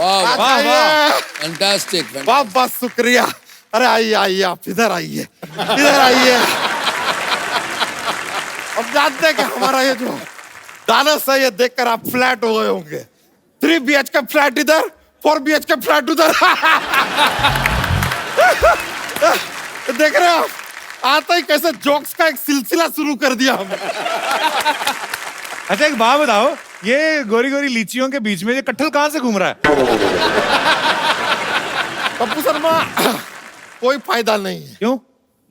वाह वाह वाह, फैंटास्टिक। बहुत बहुत शुक्रिया। अरे आइए आइए, आप इधर आइए, इधर आइए। अब जानते हैं कि हमारा ये जो डांस है, ये देखकर आप फ्लैट हो गए होंगे। 3 BHK फ्लैट इधर, 4 BHK फ्लैट उधर। देख रहे हो आप, आता ही कैसे जोक्स का एक सिलसिला शुरू कर दिया हमने। अच्छा एक बात बताओ, ये गोरी गोरी लीचियों के बीच में ये कटहल कहाँ से घूम रहा है? पप्पू शर्मा, कोई फायदा नहीं है। क्यों?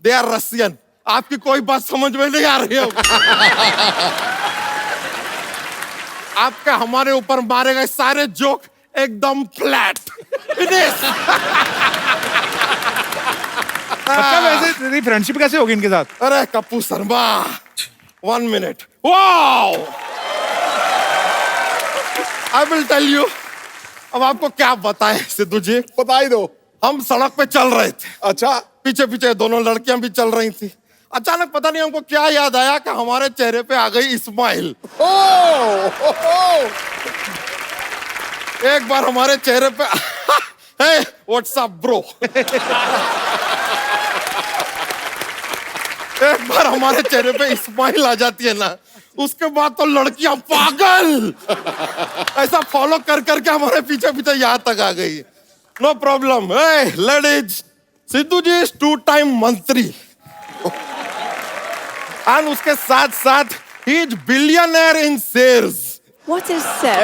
They are Russian. आपकी कोई बात समझ में नहीं आ रही है। आपके हमारे ऊपर मारे गए सारे जोक एकदम फ्लैट। अच्छा वैसे तेरी फ्रेंडशिप कैसे होगी इनके साथ? अरे Kappu Sharma, 1 minute. Wow, I will tell you. अब आपको क्या बताएं सिद्धू जी, बताई दो। हम सड़क पे चल रहे थे, अच्छा, पीछे पीछे दोनों लड़कियां भी चल रही थी। अचानक पता नहीं हमको क्या याद आया कि हमारे चेहरे पे आ गई इस्माइल। एक बार हमारे चेहरे पे हे व्हाट्स अप ब्रो। एक बार हमारे चेहरे पे इस्माइल आ जाती है ना, उसके बाद तो लड़कियां पागल ऐसा फॉलो कर करके हमारे पीछे पीछे यहाँ तक आ गई। No problem. Ladies, Sidhu ji is 2 time मंत्री और उसके साथ साथ ही is billionaire in shares. What is so?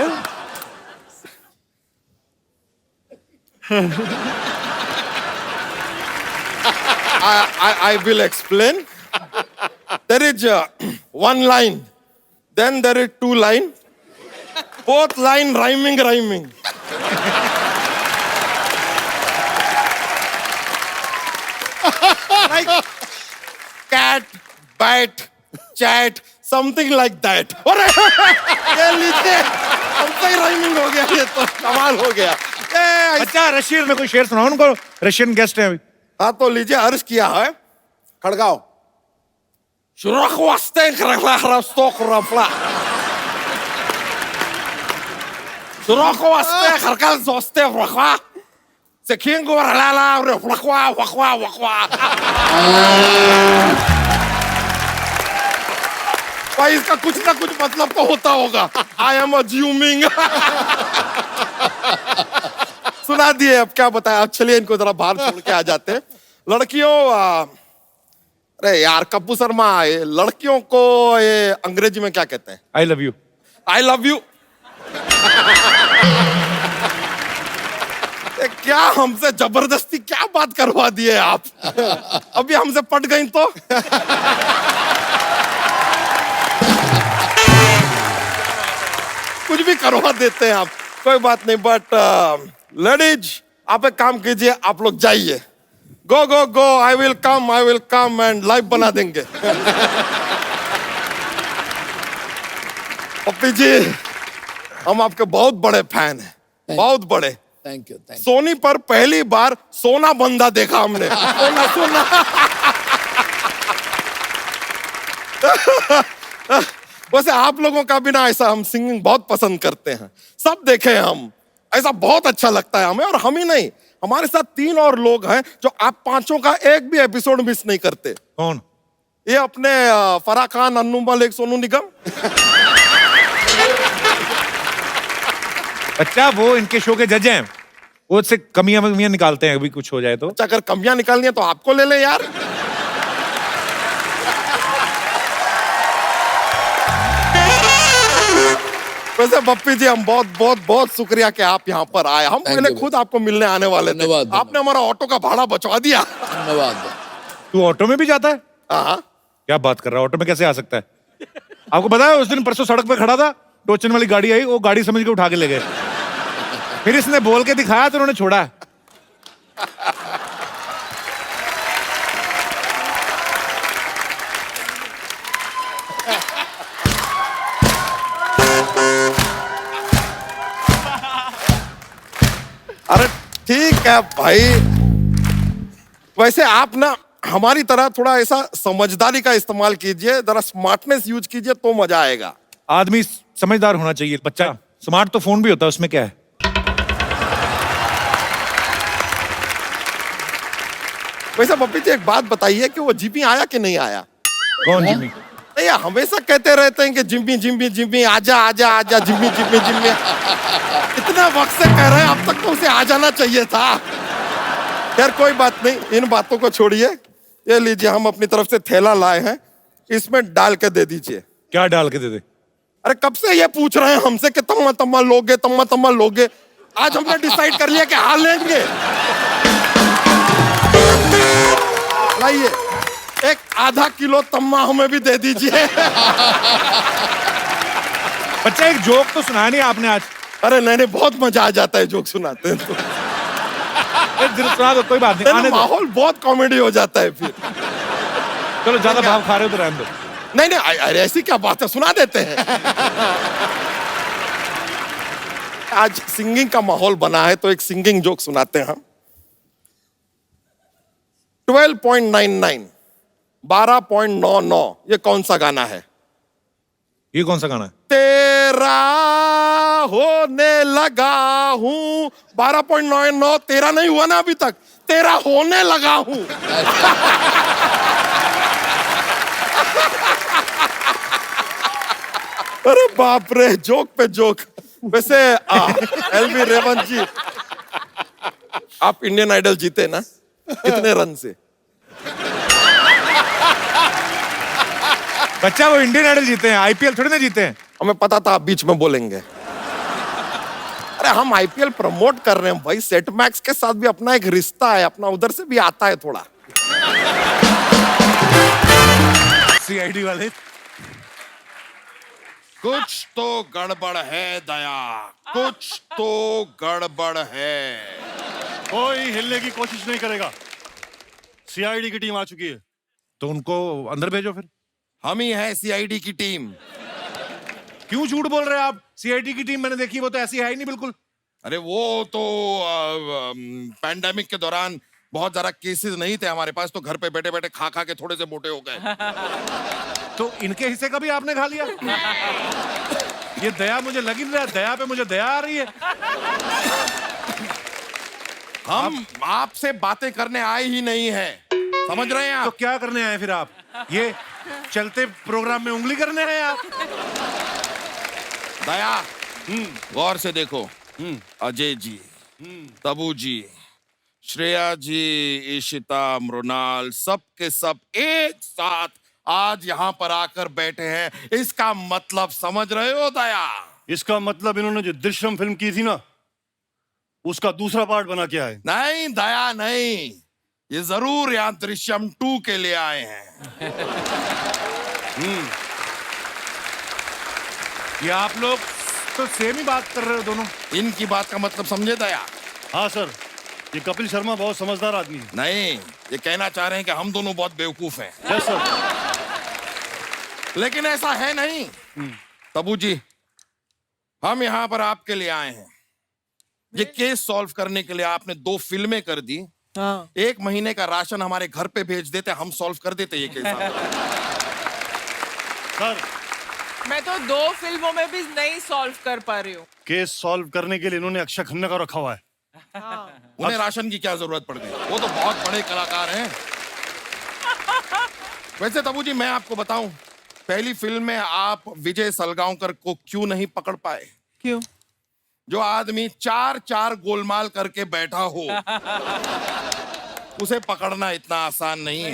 I will explain. There is 1 line, then there is 2 line, both line rhyming. Like cat, bat, chat, something like that. अरे ये लीजिए, हमसे ही rhyming हो गया, ये तो कमाल हो गया। अच्छा रशियन में कोई शेर सुनाओ उनको, रशियन गेस्ट है अभी। हाँ तो लीजिए, अर्ज किया है। खड़गाओ। शुरुआत वास्ते करला रस्तों करपला। शुरुआत वास्ते करकल जोस्ते रखवा। सेकिंग को रलाला रखवा वखवा। भाई इसका कुछ ना कुछ मतलब तो होता होगा। I am assuming। सुना दिए, अब क्या बताया। अब चलिए इनको जरा बाहर छोड़ के आ जाते हैं। लड़कियों, अरे यार कप्पू शर्मा, ये लड़कियों को ये अंग्रेजी में क्या कहते हैं? I love you. I love you. क्या हमसे जबरदस्ती क्या बात करवा दिए आप? अभी हमसे पट गई तो कुछ भी करवा देते हैं आप, कोई बात नहीं। बट लेडीज, आप एक काम कीजिए, आप लोग जाइए। Go go go, I will come and live बना देंगे। पप्पी जी, हम आपके बहुत बड़े फैन हैं, बहुत बड़े। Thank you. सोनी पर पहली बार सोना बंदा देखा हमने। सोना। वैसे आप लोगों का भी ना ऐसा, हम सिंगिंग बहुत पसंद करते हैं, सब देखे हम, ऐसा बहुत अच्छा लगता है हमें। और हम ही नहीं, हमारे साथ 3 और लोग हैं जो आप 5 का एक भी एपिसोड मिस नहीं करते। कौन? ये अपने फराह खान, अन्नू मलिक, सोनू निगम। अच्छा वो इनके शो के जज हैं, वो उससे कमियां निकालते हैं, अभी कुछ हो जाए तो। अच्छा, अगर कमियां निकालनी है तो आपको ले ले यार। वैसे पप्पी जी, हम बहुत बहुत बहुत शुक्रिया कि आप यहाँ पर आए। हम पहले खुद आपको मिलने आने वाले थे, आपने हमारा ऑटो का भाड़ा बचवा दिया। धन्यवाद। तू ऑटो में भी जाता है? हाँ। क्या बात कर रहा है, ऑटो में कैसे आ सकता है? आपको पता है उस दिन परसों सड़क पे खड़ा था, टोचन वाली गाड़ी आई, वो गाड़ी समझ के उठा के ले गए। फिर इसने बोल के दिखाया तो उन्होंने छोड़ा। अरे ठीक है भाई, वैसे आप ना हमारी तरह थोड़ा ऐसा समझदारी का इस्तेमाल कीजिए, जरा स्मार्टनेस यूज कीजिए तो मजा आएगा। आदमी समझदार होना चाहिए। बच्चा स्मार्ट तो फोन भी होता है, उसमें क्या है? वैसे पप्पी जी एक बात बताइए कि वो जिम्मी आया कि नहीं आया? कौन जिम्मी? नहीं, हमेशा कहते रहते हैं कि जिम्मी जिम्मी जिम्मी आजा आजा आजा जिम्मी जिम्मी जिम्मी। इतना वक्त से कह रहे हैं, अब तक तो उसे आ जाना चाहिए था। खैर कोई बात नहीं, इन बातों को छोड़िए। ये लीजिए, हम अपनी तरफ से थैला लाए हैं, इसमें डाल के दे दीजिए। क्या डाल के दे दे? अरे कब से ये पूछ रहे हैं हमसे कि तम्मा तम्मा लोगे, तम्मा तम्मा लोगे। आज हमने डिसाइड कर लिया कि हाँ लेंगे। लाइए, एक आधा किलो तम्मा हमें भी दे दीजिए। बच्चा एक जोक तो सुनाया नहीं आपने आज। अरे नहीं नहीं, बहुत मजा आ जाता है जोक सुनाते हैं तो। सुना दो, कोई बात नहीं, आने दो। माहौल बहुत कॉमेडी हो जाता है फिर। चलो ज्यादा भाव खा रहे हो तो रहने दो। नहीं नहीं, अरे ऐसी क्या बात है, सुना देते हैं। आज सिंगिंग का माहौल बना है तो एक सिंगिंग जोक सुनाते हैं हम। 12.99 12.99 ये कौन सा गाना है? ये कौन सा गाना है? तेरा होने लगा हूं। 12.99 तेरा नहीं हुआ ना अभी तक, तेरा होने लगा हूं। अरे बाप रे, जोक पे जोक। वैसे एलवी रेवंत जी, आप इंडियन आइडल जीते ना, कितने रन से? बच्चा वो इंडियन आइडल जीते हैं, आईपीएल थोड़ी ना जीते हैं। हमें पता था आप बीच में बोलेंगे। अरे हम आईपीएल प्रमोट कर रहे हैं भाई, सेट मैक्स के साथ भी अपना एक रिश्ता है, अपना उधर से भी आता है थोड़ा। सीआईडी वाले। कुछ तो गड़बड़ है दया, कुछ तो गड़बड़ है। कोई हिलने की कोशिश नहीं करेगा। सीआईडी की टीम आ चुकी है। तो उनको अंदर भेजो फिर। हम ही है सीआईडी की टीम। क्यों झूठ बोल रहे हैं आप? सीआईडी की टीम मैंने देखी, वो तो ऐसी है ही नहीं बिल्कुल। अरे वो तो पैंडेमिक के दौरान बहुत ज्यादा केसेस नहीं थे हमारे पास, तो घर पे बैठे बैठे खा खा के थोड़े से मोटे हो गए। तो इनके हिस्से का भी आपने खा लिया? ये दया मुझे लग ही नहीं रहा, दया पे मुझे दया आ रही है। हम आपसे बातें करने आए ही नहीं हैं, समझ रहे हैं तो आप? क्या करने आए फिर आप? ये चलते प्रोग्राम में उंगली करने आए आप? दया, गौर से देखो। अजय जी, तबू जी, श्रेया जी, इशिता, मृणाल, सब के सब एक साथ आज यहाँ पर आकर बैठे हैं। इसका मतलब समझ रहे हो दया? इसका मतलब इन्होंने जो दृश्यम फिल्म की थी ना, उसका दूसरा पार्ट बना के आए। नहीं दया नहीं, ये जरूर यहाँ दृश्यम 2 के लिए आए हैं। ये आप लोग तो सेम ही बात कर रहे हो दोनों। इनकी बात का मतलब समझे दया? हाँ सर, ये कपिल शर्मा बहुत समझदार आदमी है। नहीं, ये कहना चाह रहे हैं कि हम दोनों बहुत बेवकूफ हैं। Yes sir. लेकिन ऐसा है नहीं। तबू जी, हम यहाँ पर आपके लिए आए हैं। ये केस सॉल्व करने के लिए आपने 2 फिल्में कर दी। हाँ। 1 महीने का राशन हमारे घर पे भेज देते, हम सॉल्व कर देते ये केस। सर, मैं तो 2 फिल्मों में भी नहीं सॉल्व कर पा रही हूँ। केस सॉल्व करने के लिए इन्होंने अक्षय खन्ना का रखा हुआ है। उन्हें राशन की क्या जरूरत पड़ गई? वो तो बहुत बड़े कलाकार हैं। वैसे तबू जी, मैं आपको बताऊं, पहली फिल्म में आप विजय सलगांवकर को क्यों नहीं पकड़ पाए? क्यों? जो आदमी 4 गोलमाल करके बैठा हो, उसे पकड़ना इतना आसान नहीं है।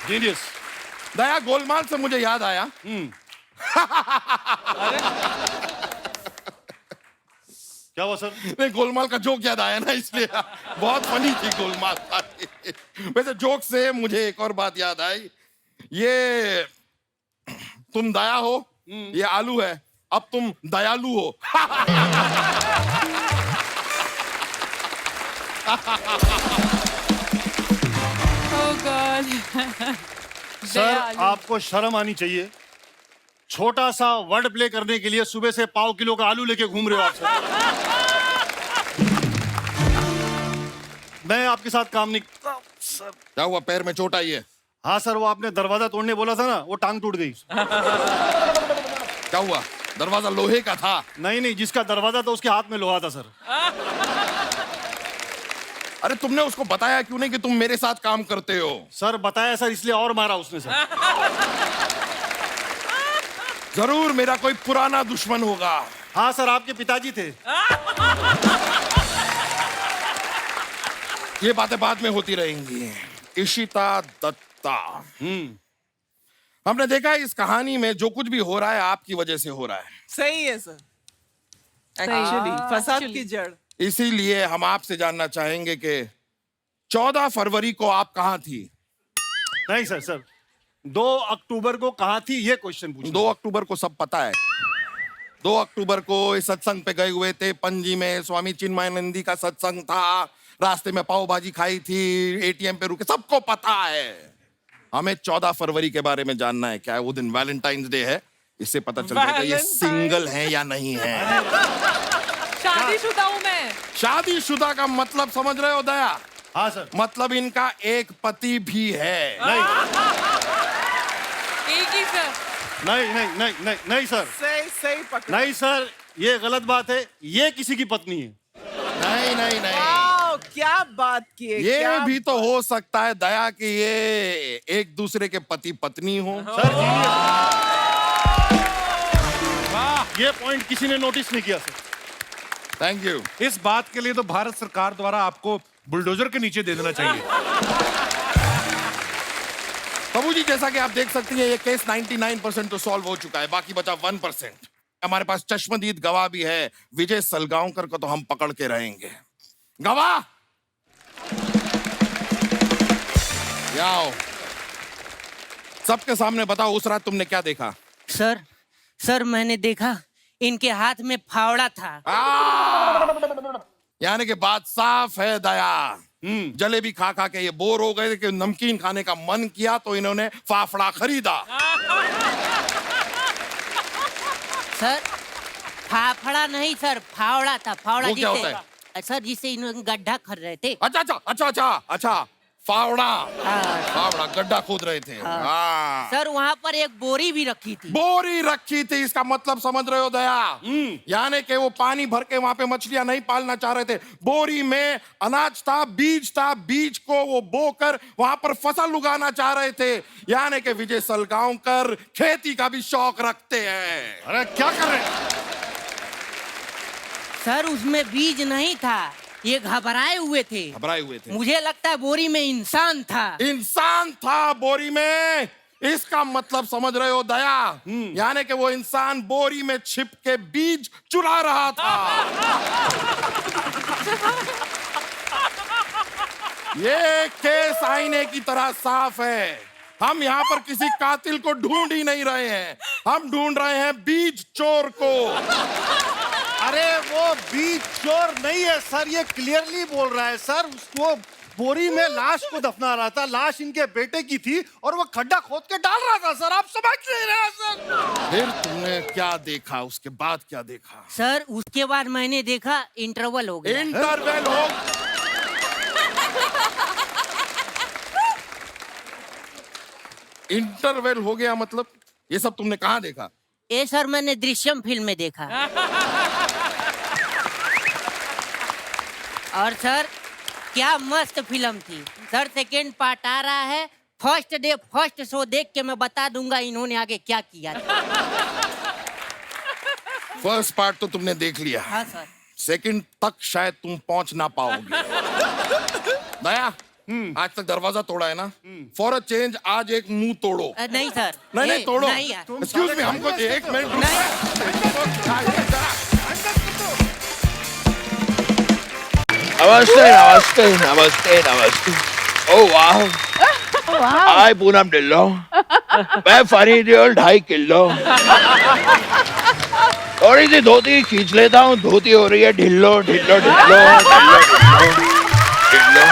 जीनियस। दया, गोलमाल से मुझे याद आया। क्या हुआ सर? नहीं, गोलमाल का जोक याद आया ना, इसलिए बहुत फनी थी गोलमाल। वैसे जोक से मुझे एक और बात याद आई। ये तुम दया हो, ये आलू है, अब तुम दयालु हो। Oh God. सर, आपको शर्म आनी चाहिए। छोटा सा वर्ड प्ले करने के लिए सुबह से पाव किलो का आलू लेके घूम रहे हो आप सर। मैं आपके साथ काम नहीं। सर, क्या हुआ, पैर में चोट आई है? हाँ सर, वो आपने दरवाजा तोड़ने बोला था ना, वो टांग टूट गई। क्या हुआ, दरवाजा लोहे का था? नहीं नहीं, जिसका दरवाजा था उसके हाथ में लोहा था सर। अरे तुमने उसको बताया क्यों नहीं कि तुम मेरे साथ काम करते हो? सर बताया सर, इसलिए और मारा उसने सर। जरूर मेरा कोई पुराना दुश्मन होगा। हाँ सर, आपके पिताजी थे। ये बातें बाद में होती रहेंगी। इशिता दत्ता। हमने देखा इस कहानी में जो कुछ भी हो रहा है आपकी वजह से हो रहा है। सही है सर। एक्चुअली फसाद की जड़। इसीलिए हम आपसे जानना चाहेंगे कि 14 फरवरी को आप कहां थी? नहीं सर, सर 2 अक्टूबर को कहाँ थी ये क्वेश्चन पूछो। 2 अक्टूबर को सब पता है। 2 अक्टूबर को इस सत्संग पे गए हुए थे। पणजी में स्वामी चिन्मयानंदी का सत्संग था। रास्ते में पाव भाजी खाई थी, एटीएम पे रुके, सबको पता है। हमें 14 फरवरी के बारे में जानना है। क्या है वो दिन? वैलेंटाइंस डे है। इससे पता चल जाएगा ये सिंगल है या नहीं है। शादीशुदा हूँ मैं। शादीशुदा का मतलब समझ रहे हो दया? हाँ सर। मतलब इनका एक पति भी है। नहीं एक ही सर। नहीं नहीं नहीं नहीं नहीं सर, सही सही पकड़ा। नहीं सर, ये गलत बात है। ये किसी की पत्नी है। नहीं नहीं नहीं, वाओ, क्या बात की है। ये क्या भी तो हो सकता है दया कि ये एक दूसरे के पति पत्नी हो। सर ये पॉइंट किसी ने नोटिस नहीं किया सर। Thank you. इस बात के लिए तो भारत सरकार द्वारा आपको बुलडोजर के नीचे दे देना चाहिए। प्रभु जी, जैसा कि आप देख सकती हैं ये केस 99% तो सॉल्व हो चुका है, बाकी बचा 1%। हमारे पास चश्मदीद गवाह भी है। विजय सलगांवकर को तो हम पकड़ के रहेंगे। गवाह यहाँ आओ। सबके सामने बताओ उस रात तुमने क्या देखा? सर मैंने देखा इनके हाथ में फावड़ा था। यानी कि बात साफ है दया। जलेबी खा खा के ये बोर हो गए कि नमकीन खाने का मन किया तो इन्होंने फाफड़ा खरीदा। सर फाफड़ा नहीं सर, फावड़ा था। फावड़ा वो क्या होता जिसे सर जिसे इन्होंने गड्ढा कर रहे थे। अच्छा फावड़ा। हाँ। फावड़ा गड्ढा खोद रहे थे। हाँ। सर वहाँ पर एक बोरी भी रखी थी। बोरी रखी थी, इसका मतलब समझ रहे हो दया? यानी कि वो पानी भर के वहां पे मछलियां नहीं पालना चाह रहे थे। बोरी में अनाज था, बीज को वो बोकर वहां पर फसल उगाना चाह रहे थे। यानी कि विजय सलगांवकर खेती का भी शौक रखते हैं। अरे क्या कर रहे हैं? सर उसमें बीज नहीं था, ये घबराए हुए थे। घबराए हुए थे। मुझे लगता है बोरी में इंसान था। इंसान था बोरी में, इसका मतलब समझ रहे हो दया? यानी कि वो इंसान बोरी में छिप के बीज चुरा रहा था। ये केस आईने की तरह साफ है। हम यहाँ पर किसी कातिल को ढूंढ ही नहीं रहे हैं, हम ढूंढ रहे हैं बीज चोर को। अरे वो बीज चोर नहीं है सर, ये क्लियरली बोल रहा है सर। उसको बोरी में लाश को दफना रहा था। लाश इनके बेटे की थी और वो खड्डा खोद के डाल रहा था सर। आप समझ नहीं रहे सर। फिर तुमने क्या देखा? उसके बाद क्या देखा? सर उसके बाद मैंने देखा इंटरवल हो गया। इंटरवल हो इंटरवल हो गया मतलब? ये सब तुमने कहाँ देखा? ये सर मैंने दृश्यम फिल्म में देखा। और सर क्या मस्त फिल्म थी सर। सेकेंड पार्ट आ रहा है। फर्स्ट डे फर्स्ट शो देख के मैं बता दूंगा इन्होंने आगे क्या किया था। फर्स्ट पार्ट तो तुमने देख लिया। हाँ सर। सेकंड तक शायद तुम पहुंच ना पाओगे। दया, आज तक दरवाजा तोड़ा है ना? फॉर अ चेंज आज एक मुंह तोड़ो। नहीं सर। नहीं तोड़ो। नहीं यार। एक्सक्यूज मी, हमको एक मिनट नमस्ते। Oh wow. Hi Poonam Dhillon. मैं फनी देओल 2.5 किलो। थोड़ी सी धोती खींच लेता हूँ, धोती हो रही है ढिल्लो ढिल्लो ढिल्लो ढिल्लो ढिल्लो।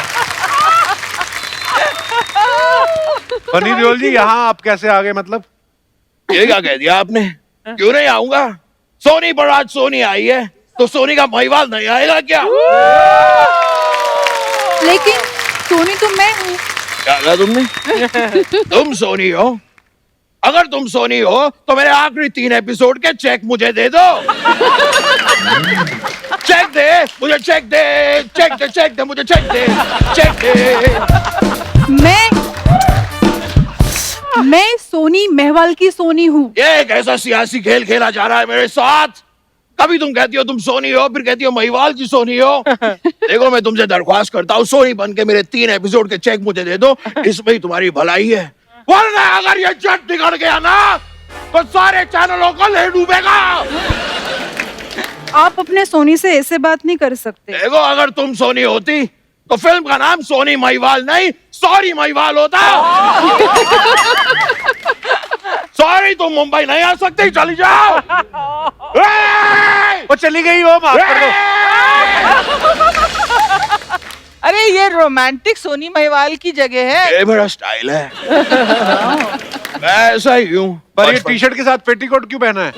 फनी देओल जी, यहाँ आप कैसे आ गए? मतलब ये क्या कह दिया आपने? क्यों नहीं आऊंगा? सोनी पर आज सोनी आई है तो सोनी का महिवाल नहीं आएगा क्या? लेकिन सोनी तो मैं हूँ। क्या कहा तुमने? तुम सोनी हो? अगर तुम सोनी हो तो मेरे आखिरी 3 एपिसोड के चेक मुझे दे दो। चेक दे, मुझे चेक दे, चेक दे, मुझे चेक दे। मैं सोनी मेहवाल की सोनी हूँ। ये एक ऐसा सियासी खेल खेला जा रहा है मेरे साथ। कभी तुम कहती हो तुम सोनी हो, फिर कहती हो महिवाल की सोनी हो। देखो मैं तुमसे दरख्वास्त करता हूँ, सोनी बन के मेरे 3 एपिसोड के चेक मुझे दे दो, इसमें ही तुम्हारी भलाई है। वरना अगर ये जट बिगड़ गया ना तो सारे चैनलों को ले डूबेगा। आप अपने सोनी से ऐसे बात नहीं कर सकते। देखो अगर तुम सोनी होती तो फिल्म का नाम सोनी महिवाल नहीं सॉरी महिवाल होता। सॉरी तुम मुंबई नहीं आ सकती, चली जाओ। वो चली गई, वो माफ कर दो। अरे ये रोमांटिक सोनी महिवाल की जगह है। ये मेरा स्टाइल है। मैं ऐसा ही हूँ। पर ये टी-शर्ट के साथ पेटीकोट क्यों पहना है?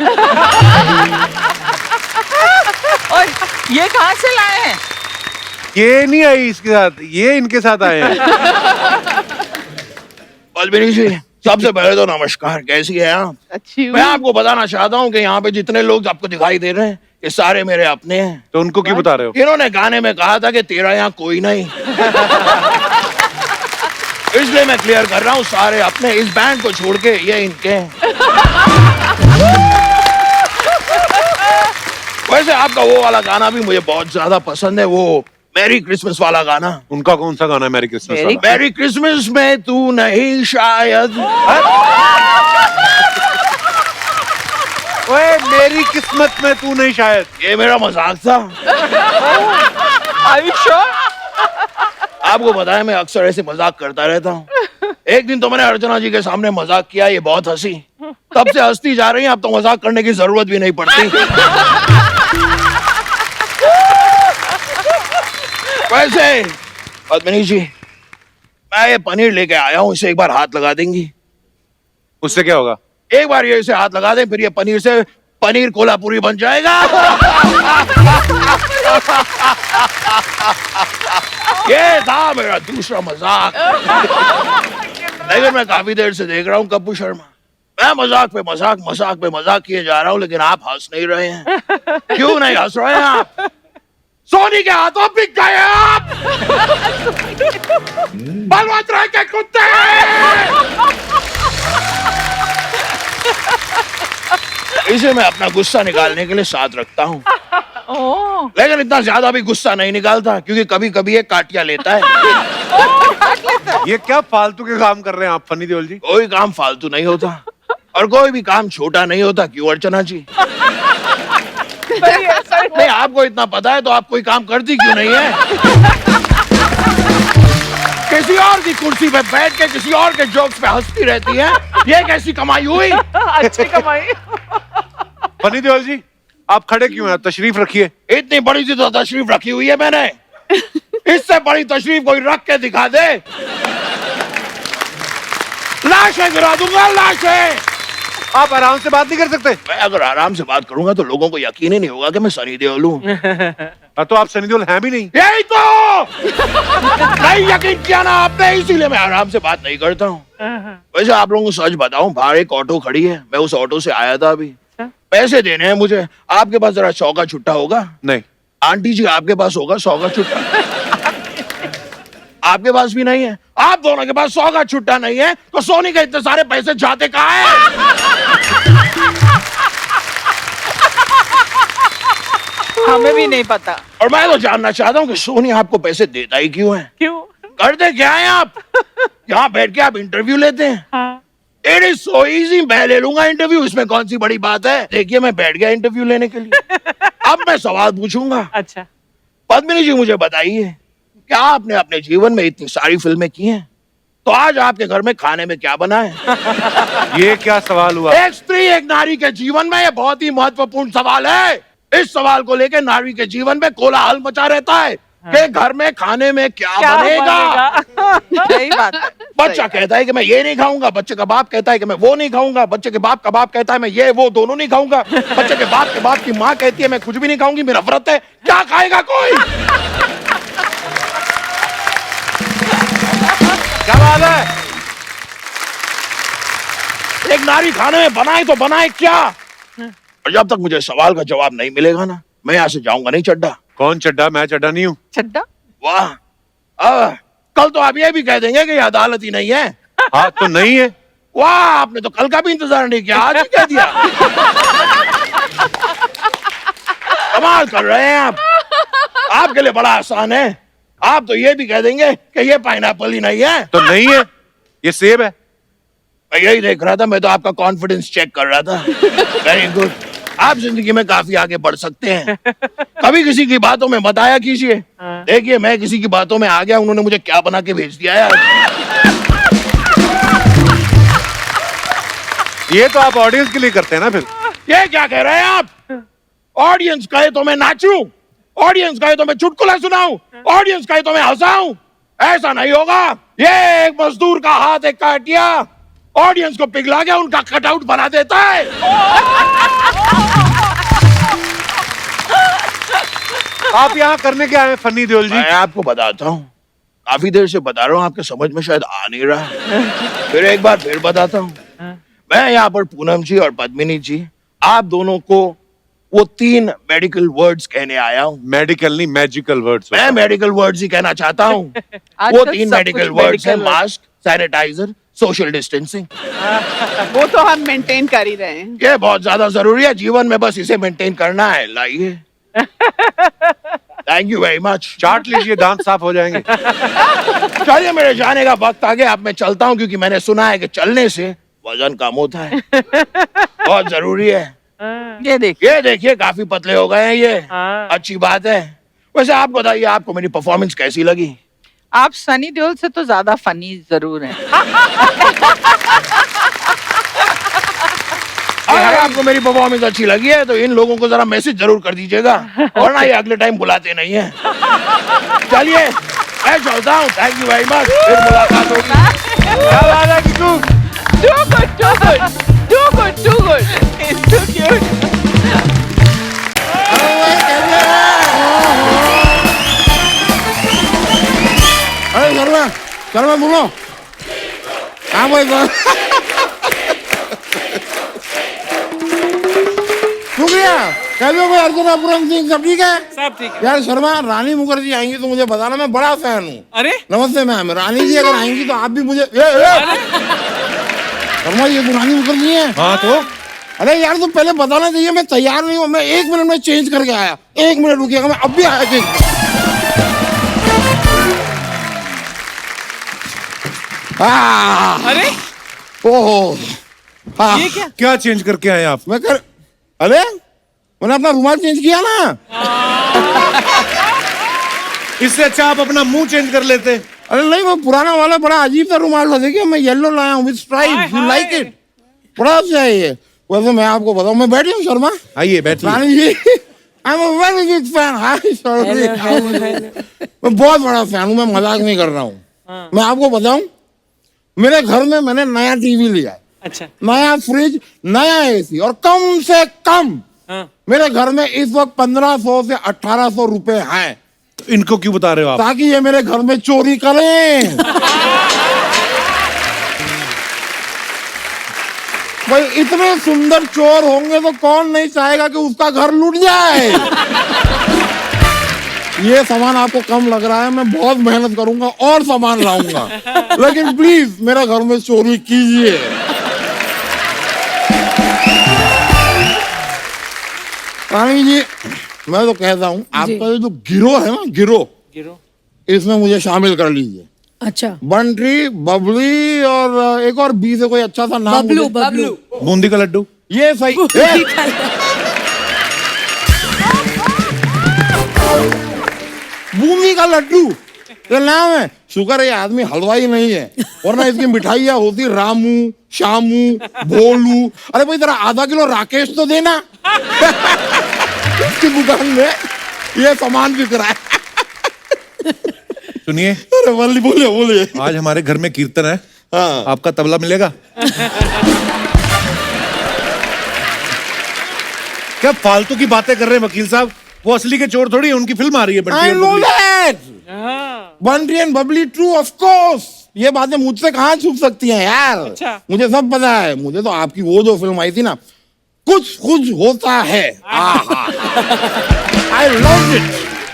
और ये कहाँ से लाए हैं? ये नहीं आई इसके साथ, ये इनके साथ आए हैं। पद्मिनी जी सबसे पहले तो नमस्कार, कैसी है आप? अच्छी हूँ। मैं आपको बताना चाहता हूँ कि यहाँ पे जितने लोग आपको दिखाई दे रहे हैं ये सारे मेरे अपने हैं। तो उनको क्यों बता रहे हो? इन्होंने गाने में कहा था कि तेरा यहाँ कोई नहीं। इसलिए मैं क्लियर कर रहा हूँ, सारे अपने, इस बैंड को छोड़ के ये इनके हैं। वैसे आपका वो वाला गाना भी मुझे बहुत ज्यादा पसंद है, वो मैरी क्रिसमस वाला गाना। उनका कौन सा गाना है मैरी क्रिसमस वाला? मैरी क्रिसमस में तू नहीं शायद। ओए मेरी किस्मत में तू नहीं शायद। ये मेरा मजाक था। Are you sure? आपको बताया मैं अक्सर ऐसे मजाक करता रहता हूँ। एक दिन तो मैंने अर्चना जी के सामने मजाक किया, ये बहुत हंसी। तब से हंसती जा रही है, अब तो मजाक करने की जरूरत भी नहीं पड़ती। वैसे पद्मिनी जी मैं ये पनीर लेके आया हूँ, इसे एक बार हाथ लगा देंगी? उससे क्या होगा? एक बार ये इसे हाथ लगा दें, फिर ये पनीर से पनीर कोल्हापुरी बन जाएगा। ये था मेरा दूसरा मजाक। लेकिन मैं काफी देर से देख रहा हूँ कप्पू शर्मा, मैं मजाक पे मजाक किए जा रहा हूँ, लेकिन आप हंस नहीं रहे हैं। क्यों नहीं हंस रहे हैं आप? सोनी के हाथों बिक गए आप। बलवंतराय के कुत्ते। इसे मैं अपना गुस्सा निकालने के लिए साथ रखता हूँ, लेकिन इतना ज्यादा भी गुस्सा नहीं निकालता, क्योंकि कभी कभी ये काटिया लेता है। ये क्या फालतू के काम कर रहे हैं आप फनी देओल जी? कोई काम फालतू नहीं होता और कोई भी काम छोटा नहीं होता, क्यों अर्चना जी? नहीं, आपको इतना पता है तो आप कोई काम करती क्यों नहीं है? किसी और की कुर्सी पे बैठ के किसी और के जोक्स पे हंसती रहती है, ये कैसी कमाई हुई? अच्छी कमाई। फनी देओल जी आप खड़े क्यों हैं? तशरीफ रखिए। इतनी बड़ी सी तो तशरीफ रखी हुई है मैंने, इससे बड़ी तशरीफ कोई रख के दिखा दे, लाशें गिरा दूंगा, लाशें। आप आराम से बात नहीं कर सकते? मैं अगर आराम से बात करूंगा तो लोगों को यकीन ही नहीं होगा कि मैं सनी देओल हूं। तो आप सनी देओल हैं भी नहीं। यही तो नहीं यकीन किया ना आपने, इसीलिए मैं आराम से बात नहीं करता हूँ। वैसे आप लोगों को सच बताऊं, बाहर एक ऑटो खड़ी है, मैं उस ऑटो से आया था अभी। पैसे देने हैं मुझे, आपके पास जरा 100 का छुट्टा होगा? नहीं। आंटी जी आपके पास होगा 100 का छुट्टा? आपके पास भी नहीं है। आप दोनों के पास 100 का छुट्टा नहीं है तो सोनी के इतने सारे पैसे जाते कहाँ हैं? हमें भी नहीं पता। और मैं तो जानना चाहता हूँ कि सोनी आपको पैसे देता ही क्यों है? क्यों? करते क्या है आप? यहाँ बैठ के आप इंटरव्यू लेते हैं। हाँ। इट इज सो इजी, मैं ले लूंगा इंटरव्यू, इसमें कौन सी बड़ी बात है? देखिए मैं बैठ गया इंटरव्यू लेने के लिए। अब मैं सवाल पूछूंगा। अच्छा। पद्मिनी जी मुझे बताइए, क्या आपने अपने जीवन में इतनी सारी फिल्में की हैं, तो आज आपके घर में खाने में क्या बना है? ये क्या सवाल हुआ? एक स्त्री एक नारी के जीवन में ये बहुत ही महत्वपूर्ण सवाल है। इस सवाल को लेकर नारी के जीवन में कोलाहल मचा रहता है कि घर में खाने में क्या बनेगा। सही बात है। बच्चा कहता है कि मैं ये नहीं खाऊंगा, बच्चे का बाप कहता है कि मैं वो नहीं खाऊंगा, बच्चे के बाप का बाप कहता है मैं ये वो दोनों नहीं खाऊंगा, बच्चे के बाप की माँ कहती है मैं कुछ भी नहीं खाऊंगी, मेरा व्रत है। क्या खाएगा कोई? क्या बात है? एक नारी खाने में बनाए तो बनाए क्या? और जब तक मुझे सवाल का जवाब नहीं मिलेगा ना, मैं यहाँ से जाऊंगा नहीं चड्डा। कौन चड्डा? मैं चड्डा नहीं हूँ। चड्डा? वाह, कल तो आप ये भी कह देंगे कि ये अदालत ही नहीं है। हाँ तो नहीं है। वाह, आपने तो कल का भी इंतजार नहीं किया, आज ही कह दिया। कमाल कर रहे हैं आप। आपके लिए बड़ा आसान है, आप तो ये भी कह देंगे कि ये पाइनएप्पल ही नहीं है। तो नहीं है, ये सेब है। मैं यही देख रहा था, मैं तो आपका कॉन्फिडेंस चेक कर रहा था। वेरी गुड, आप जिंदगी में काफी आगे बढ़ सकते हैं। कभी किसी की बातों में बताया कीजिए। देखिए, मैं किसी की बातों में आ गया, उन्होंने मुझे क्या बना के भेज दिया यार। ये तो आप ऑडियंस के लिए करते हैं ना फिर। ये क्या कह रहे हैं आप? ऑडियंस कहे तो मैं नाचूं, ऑडियंस कहे तो मैं चुटकुला सुनाऊं, ऑडियंस कहे तो मैं हंसाऊं। ऐसा नहीं होगा। ये एक मजदूर का हाथ एक काटिया ऑडियंस को पिघला के उनका कटआउट बना देता है। आप यहाँ करने क्या आए फनी देओल जी? मैं आपको बताता हूँ, काफी देर से बता रहा हूँ, आपके समझ में शायद आ नहीं रहा। फिर एक बार फिर बताता हूँ। मैं यहाँ पर पूनम जी और पद्मिनी जी, आप दोनों को वो 3 मेडिकल वर्ड्स कहने आया हूँ। मेडिकल नहीं, मैजिकल वर्ड्स। मैं मेडिकल वर्ड्स ही कहना चाहता हूँ। वो 3 मेडिकल वर्ड्स हैं, मास्क, सैनिटाइजर, सोशल डिस्टेंसिंग। वो तो हम मेंटेन कर ही रहे हैं। ये बहुत ज्यादा जरूरी है जीवन में, बस इसे मेंटेन करना है। लाइए। Thank you very much. चाट लीजिए, दांत साफ हो जाएंगे। चलिए, मेरे जाने का वक्त आ गया, अब मैं चलता हूँ, क्योंकि मैंने सुना है कि चलने से वजन कम होता है। बहुत जरूरी है। ये देखिए। ये देखिए, काफी पतले हो गए हैं ये। अच्छी बात है। वैसे आप बताइए, आपको मेरी परफॉर्मेंस कैसी लगी? आप सनी देओल से तो ज्यादा फनी जरूर हैं। अगर आपको मेरी परफॉर्मेंस अच्छी लगी है तो इन लोगों को जरा मैसेज जरूर कर दीजिएगा, वरना ये अगले टाइम बुलाते नहीं है। चलिए, मैं चलता हूँ। Thank you very much. फिर मुलाकात होगी। क्या बात है Kittu? Too good, too good, too good, too good. It's too cute. अरे शर्मा बोलो। हाँ भाई शुक्रिया। कैसे हो अर्जुन पूरन सिंह? सब ठीक है? सब ठीक है। यार शर्मा, रानी मुखर्जी आएंगी तो मुझे बताना, मैं बड़ा फैन हूँ। अरे नमस्ते मैम। रानी जी अगर आएंगी तो आप भी मुझे शर्मा, ये तो रानी मुखर्जी है। हाँ तो अरे यार, तुम पहले बताना चाहिए। मैं तैयार नहीं हूँ, मैं 1 मिनट में चेंज करके आया। 1 मिनट रुकिएगा, मैं अब भी आया चेंज। अरे ओहो, हाँ। ये क्या? क्या चेंज करके आए आप? अरे मैंने अपना रुमाल चेंज किया ना। इससे अच्छा आप अपना मुंह चेंज कर लेते। अरे नहीं, वो पुराना वाला बड़ा अजीब सा रुमाल था। देखिए, मैं येलो लाया हूँ with stripe. You like it? बड़ा अच्छा है ये। वैसे मैं आपको बताऊँ, मैं बैठी हूँ शर्मा। आइए बैठिए। Rani ji, I am a very big fan. Hi sorry, मैं बहुत बड़ा फैन हूँ, मैं मजाक नहीं कर रहा हूँ। मैं आपको बताऊँ, मेरे घर में मैंने नया टीवी लिया है। अच्छा। नया फ्रिज, नया एसी, और कम से कम मेरे घर में इस वक्त 1500 से 1800 रुपए हैं। इनको क्यों बता रहे हो आप? ताकि ये मेरे घर में चोरी करें। भाई, इतने सुंदर चोर होंगे तो कौन नहीं चाहेगा कि उसका घर लूट जाए। ये सामान आपको कम लग रहा है, मैं बहुत मेहनत करूंगा और सामान लाऊंगा, लेकिन प्लीज मेरे घर में चोरी कीजिए। रानी जी, मैं तो कहता हूँ, आपका ये जो गिरोह है ना, गिरोह, इसमें मुझे शामिल कर लीजिए। अच्छा। बंट्री, बबली और एक और बी से कोई अच्छा सा नाम। बबलू, बबलू। बूंदी का लड्डू। ये सही। बूंदी का लड्डू ये नाम है। शुक्र है ये आदमी हलवाई नहीं है, वरना इसकी मिठाइयाँ होती रामू, शामू, भोलू। अरे भाई, जरा आधा किलो राकेश तो देना। इसकी दुकान में ये सामान बिक रहा है। सुनिए। अरे बोलिए बोलिए। आज हमारे घर में कीर्तन है। हाँ। आपका तबला मिलेगा? क्या फालतू की बातें कर रहे हैं वकील साहब? वो असली के चोर थोड़ी है, उनकी फिल्म आ रही है। I know that. Bunty and Babli true, of course. ये बातें मुझसे कहाँ छुप सकती हैं यार। अच्छा। मुझे सब पता है। मुझे तो आपकी वो जो फिल्म आई थी ना, कुछ कुछ होता है, आई लव इट।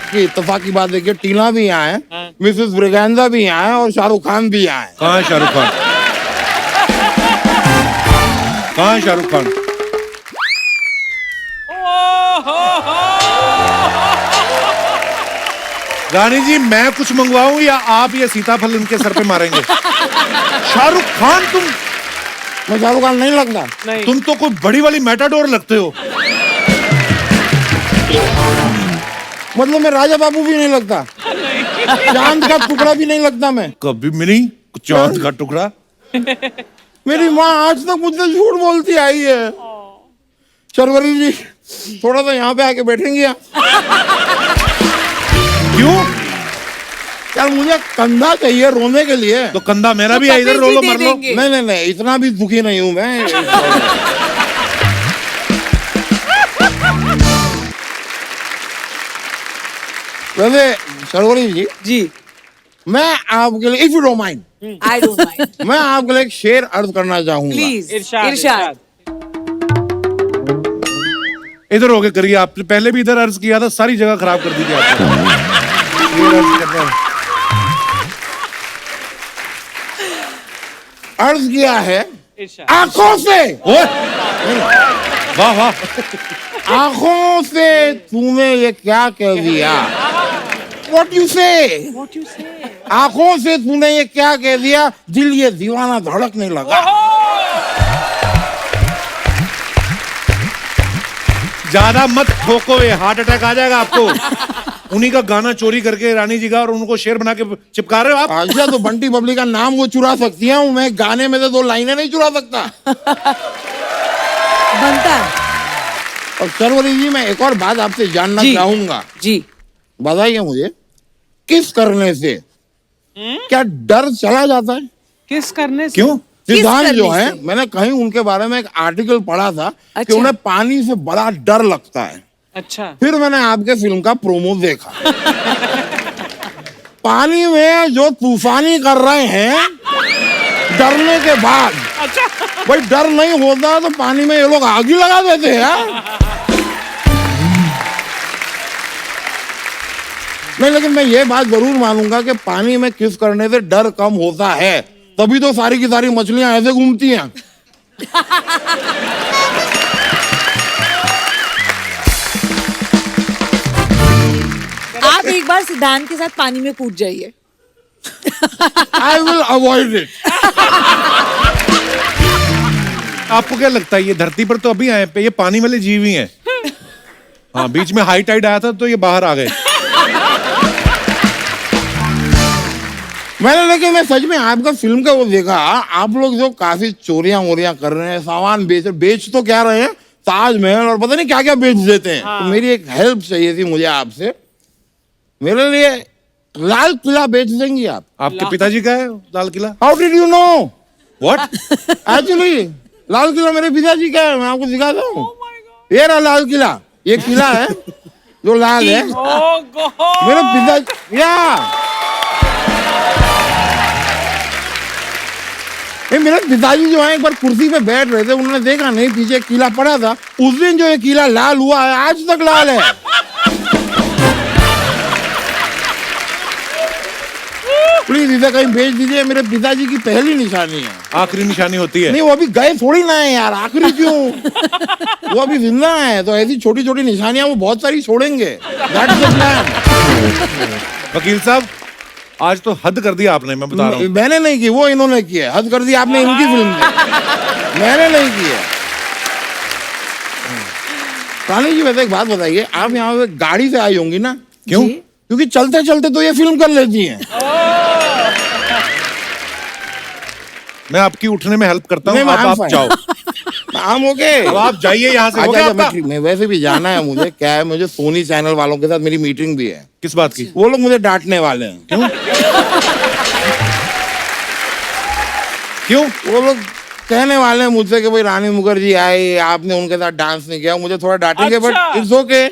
की इत्तेफाक की बात देखिए, टीना भी यहाँ है, मिसेस ब्रिगेंजा भी यहाँ है और शाहरुख खान भी यहाँ है। कहाँ है शाहरुख खान? कहाँ है शाहरुख खान? रानी जी, मैं कुछ मंगवाऊं या आप ये सीताफल इनके सर पे मारेंगे? शाहरुख खान तुम? मैं शाहरुख खान नहीं लगता। तुम तो कोई बड़ी वाली मेटाडोर लगते हो। मतलब मैं राजा बाबू भी नहीं लगता, चांद का टुकड़ा भी नहीं लगता मैं। कभी भी नहीं चांद का टुकड़ा। मेरी माँ आज तक मुझसे झूठ बोलती आई है। शर्वरी जी, थोड़ा सा यहाँ पे आके बैठेंगे आप? क्यों? यार मुझे कंधा चाहिए रोने के लिए। तो कंधा मेरा भी है, इधर रो लो, मर लो। नहीं, इतना भी दुखी नहीं हूं मैं। वैसे शर्वरी जी, मैं आपके लिए, if you don't mind, I don't mind. मैं आपके लिए एक शेर अर्ज करना चाहूंगा। Please. इरशाद, इरशाद. इधर होके करिए, आपने पहले भी इधर अर्ज किया था, सारी जगह खराब कर दी थी आपने। ये अर्ज करना है। अर्ज किया है इरशाद। आंखों से, ओए! वाह वाह। आंखों से तूने ये क्या कह दिया? What you say? आंखों से तूने ये क्या कह दिया? दिल ये दीवाना धड़कने लगा। ज्यादा मत ठोको, ये हार्ट अटैक आ जाएगा आपको। उन्हीं का गाना चोरी करके रानी जी का, और उनको शेर बना के चिपका रहे हो आप। अच्छा, तो बंटी बबली का नाम वो चुरा सकती है, मैं गाने में से 2 लाइनें नहीं चुरा सकता। बनता है। और शर्वरी जी, मैं एक और बात आपसे जानना चाहूंगा। जी, बताइए मुझे, किस करने से क्या डर चला जाता है? किस करने से? क्यों? सिद्धांत करने जो है, से? मैंने कहीं उनके बारे में एक आर्टिकल पढ़ा था कि अच्छा। उन्हें पानी से बड़ा डर लगता है। अच्छा। फिर मैंने आपके फिल्म का प्रोमो देखा। पानी में जो तूफानी कर रहे हैं डरने के बाद, भाई डर नहीं होता तो पानी में ये लोग आग ही लगा देते हैं यार। नहीं, लेकिन मैं ये बात जरूर मानूंगा कि पानी में किस करने से डर कम होता है, तभी तो सारी की सारी मछलियां ऐसे घूमती हैं। आप एक बार सिद्धांत के साथ पानी में कूद जाइए। I will avoid it. आपको क्या लगता है, ये धरती पर तो अभी आए पे, ये पानी वाले जीव ही हैं। हाँ, बीच में हाई टाइड आया था तो ये बाहर आ गए। मैंने, लेकिन मैं सच में आपका फिल्म का वो देखा, आप लोग जो काफी चोरियां वोरियां कर रहे हैं, सामान बेच तो क्या रहे हैं, ताजमहल और पता नहीं क्या क्या बेच देते हैं। तो मेरी एक हेल्प चाहिए थी मुझे आपसे, मेरे लिए लाल किला बेच देंगी आप? आपके पिताजी का है Lal Qila? How did you know? What? Actually Lal Qila मेरे पिताजी का है, मैं आपको दिखाता हूँ। ये रहा लाल किला, ये किला है जो लाल है, मेरे पिताजी। या मेरे पिताजी जो है, एक बार कुर्सी पे बैठ रहे थे, उन्होंने देखा नहीं पीछे किला पड़ा था, उस दिन जो ये किला लाल हुआ है, आज तक लाल है। प्लीज इसे कहीं भेज दीजिए, मेरे पिताजी की पहली निशानी है। आखिरी निशानी होती है। नहीं, वो अभी गए थोड़ी ना है यार, आखिरी क्यों? वो अभी जिंदा है, तो ऐसी छोटी छोटी निशानियां वो बहुत सारी छोड़ेंगे। That's the plan। वकील साहब, आज तो हद कर दिया आपने, मैं बता रहा हूँ। मैंने नहीं की, वो इन्होंने की है। हद कर दी आपने इनकी फिल्म में, मैंने नहीं की है। रानी जी, वैसे एक बात बताइए, आप यहाँ पे गाड़ी से आई होंगी ना? क्यों? क्योंकि चलते चलते तो ये फिल्म कर लेती हैं। मैं आपकी उठने में हेल्प करता हूँ, नहीं, आप fine। जाओ। हम ओके। अब आप जाइए यहाँ से। हो गया अच्छा, आपका? मैं वैसे भी जाना है मुझे, क्या है, मुझे सोनी चैनल वालों के साथ मेरी मीटिंग भी है। किस बात की? वो लोग मुझे डांटने वाले हैं। क्यों? वो लोग कहने वाले हैं मुझसे कि भाई रानी मुखर्जी आई, आपने उनके साथ डांस नहीं किया, मुझे थोड़ा डांटेंगे, बट इट्स ओके।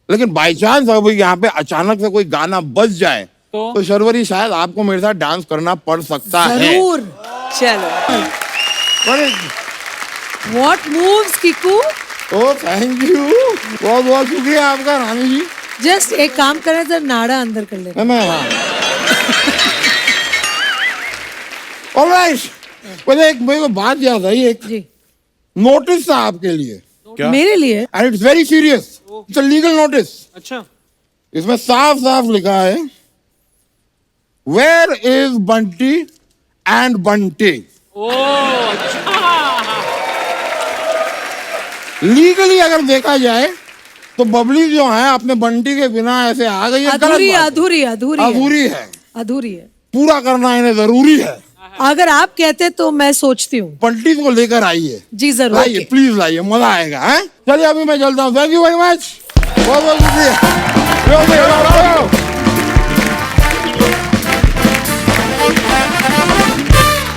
लेकिन बाई चांस अगर यहाँ पे अचानक से कोई गाना बज जाए तो शर्वरी शायद आपको मेरे साथ डांस करना पड़ सकता है। जरूर। चलो। What moves, Kiku? Oh thank you, बहुत बहुत शुक्रिया आपका रानी जी। जस्ट एक काम करें जरा नाड़ा अंदर कर ले। मैं हाँ ऑलराइट। पहले एक मेरे को बात याद आई, एक जी नोटिस था आपके लिए क्या? मेरे लिए and it's very serious, it's a legal notice. अच्छा इसमें साफ साफ लिखा है, where is Bunty and Bunty. Legally अगर देखा जाए तो बबली जो है अपने बंटी के बिना ऐसे आ गई है, गलत अधूरी बात है। अधूरी अधूरी है, अधूरी है, अधूरी है। पूरा करना इन्हें जरूरी है। अगर आप कहते तो मैं सोचती हूँ। बंटी को लेकर आइए, जी जरूर। लाइए प्लीज लाइए, मजा आएगा। हैं चलिए अभी मैं चलता हूँ। थैंक यू वेरी मच, बहुत बहुत शुक्रिया।